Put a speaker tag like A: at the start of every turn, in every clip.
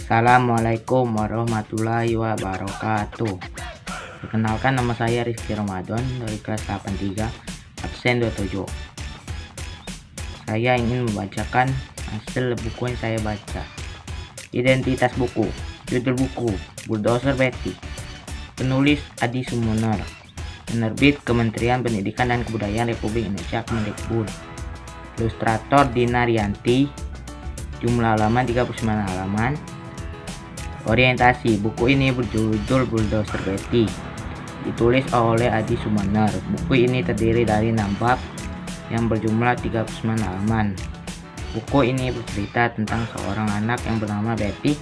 A: Assalamualaikum warahmatullahi wabarakatuh. Perkenalkan, nama saya Rizky Ramadan dari kelas 83 absen 27. Saya ingin membacakan hasil buku yang saya baca. Identitas buku. Judul buku Bulldozer Betty. Penulis Adi Sumoner. Penerbit Kementerian Pendidikan dan Kebudayaan Republik Indonesia Kemendikbud. Ilustrator Dina Rianti. Jumlah halaman 39 halaman. Orientasi. Buku ini berjudul Bulldozer Betty. Ditulis oleh Adi Sumoner. Buku ini terdiri dari 6 bab yang berjumlah 39 halaman. Buku ini bercerita tentang seorang anak yang bernama Betty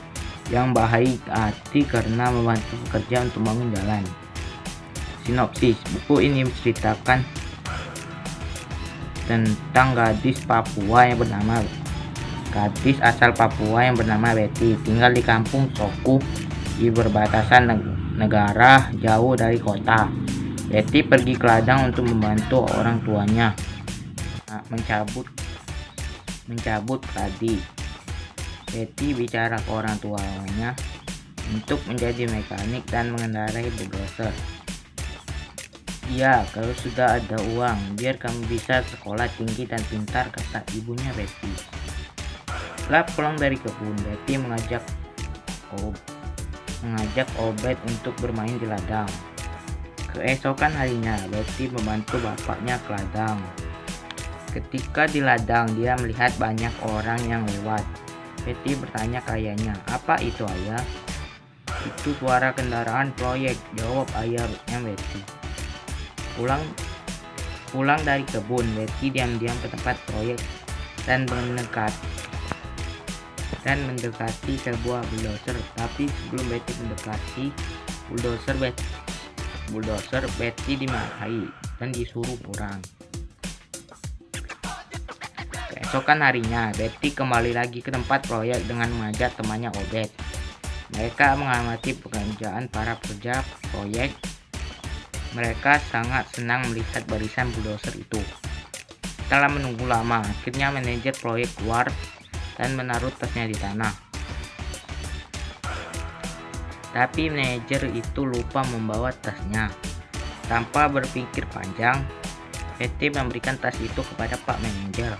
A: yang baik hati karena membantu pekerja untuk membangun jalan. Sinopsis. Buku ini menceritakan tentang gadis asal Papua yang bernama Betty, tinggal di kampung Soku di perbatasan negara jauh dari kota. Betty pergi ke ladang untuk membantu orang tuanya mencabut padi. Betty bicara ke orang tuanya untuk menjadi mekanik dan mengendarai bulldozer. Ya, kalau sudah ada uang, biar kamu bisa sekolah tinggi dan pintar, kata ibunya Betty. Setelah pulang dari kebun, Betty mengajak Obed untuk bermain di ladang. Keesokan harinya, Betty membantu bapaknya ke ladang. Ketika di ladang, dia melihat banyak orang yang lewat. Betty bertanya ke ayahnya, "Apa itu, ayah?" "Itu suara kendaraan proyek," jawab ayahnya Betty. Pulang dari kebun, Betty diam-diam ke tempat proyek dan mendekati sebuah bulldozer. Tapi sebelum Betty mendekati bulldozer, Betty dimarahi dan disuruh pulang. Keesokan harinya, Betty kembali lagi ke tempat proyek dengan mengajak temannya Obed. Mereka mengamati pekerjaan para pekerja proyek. Mereka sangat senang melihat barisan bulldozer itu. Setelah menunggu lama, akhirnya manajer proyek keluar dan menaruh tasnya di tanah. Tapi manajer itu lupa membawa tasnya. Tanpa berpikir panjang, Betty memberikan tas itu kepada Pak Manajer.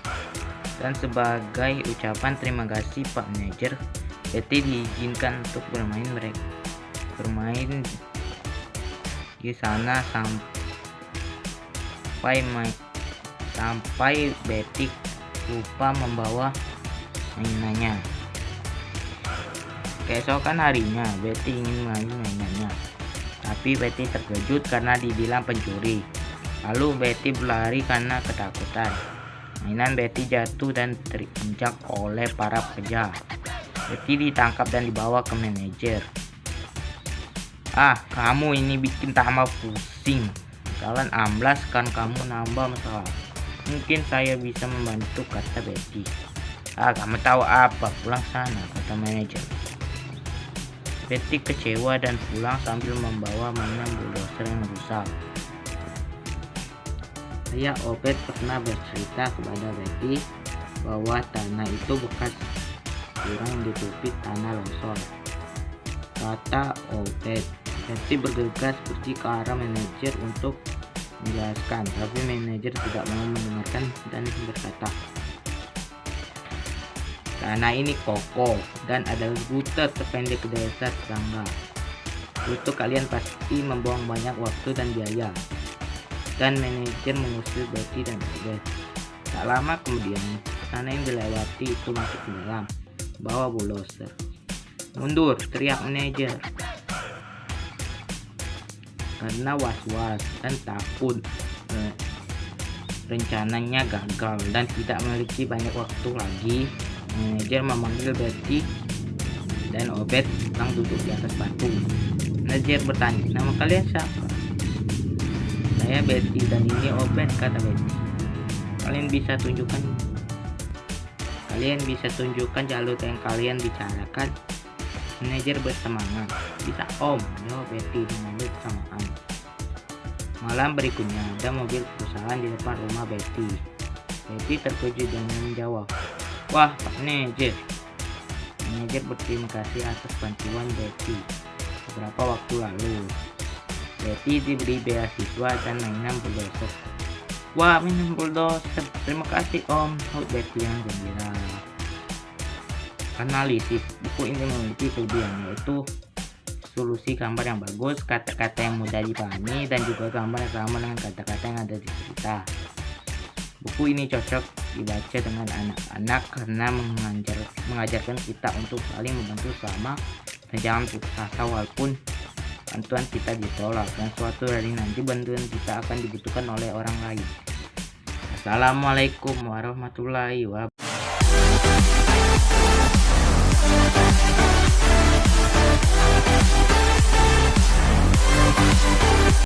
A: Dan sebagai ucapan terima kasih Pak Manajer, Betty diizinkan untuk bermain di sana sampai Betty lupa membawa mainannya. Keesokan harinya, Betty ingin mengambil mainannya, tapi Betty terkejut karena dibilang pencuri. Lalu Betty berlari karena ketakutan. Mainan Betty jatuh dan terinjak oleh para pekerja. Betty ditangkap dan dibawa ke manajer. "Ah, kamu ini bikin tambah pusing. Kalian amblas kan, kamu nambah masalah. Mungkin saya bisa membantu," kata Betty. "Ah, kamu tahu apa? Pulang sana," kata manajer. Betty kecewa dan pulang sambil membawa mainan bulldozer yang rusak. Ayah Obed pernah bercerita kepada Betty bahwa tanah itu bekas kurang ditutupi tanah longsor. Kata Obed. Betty bergegas pergi ke arah manajer untuk menjelaskan, tapi manajer tidak mau mendengarkan dan berkata, "Tanah ini kokoh dan ada rute terpendek ke desa tetangga. Untuk kalian pasti membuang banyak waktu dan biaya." Dan manajer mengusir Betty dan Obed. Tak lama kemudian, tanah yang dilewati itu masuk ke dalam, bawa bulldozer. "Mundur!" teriak manajer. Karena was-was dan takut rencananya gagal dan tidak memiliki banyak waktu lagi, manajer memanggil Betty dan Obed sedang duduk di atas batu. Manajer bertanya, "Nama kalian siapa?" "Saya Betty dan ini Obed," kata Betty. Kalian bisa tunjukkan jalur yang kalian bicarakan?" Manajer bersemangat. "Bisa Om," jawab Betty dengan bersamaan. Malam berikutnya, ada mobil perusahaan di depan rumah Betty. Betty terkejut dan menjawab, "Wah, Pak Manajer, Manajer berterima kasih atas bantuan Betty. Beberapa waktu lalu, Betty diberi beasiswa dan mainan bulldozer. Wah, mainan bulldozer. Terima kasih Om, sahut Betty yang gembira. Analisis. Buku ini memiliki kelebihan yaitu solusi gambar yang bagus, kata-kata yang mudah dipahami, dan juga gambar yang sama dengan kata-kata yang ada di cerita. Buku ini cocok dibaca dengan anak-anak karena mengajarkan kita untuk saling membantu sama dan jangan putus asa walaupun bantuan kita ditolak, dan suatu hari nanti bantuan kita akan dibutuhkan oleh orang lain. Assalamualaikum warahmatullahi wabarakatuh.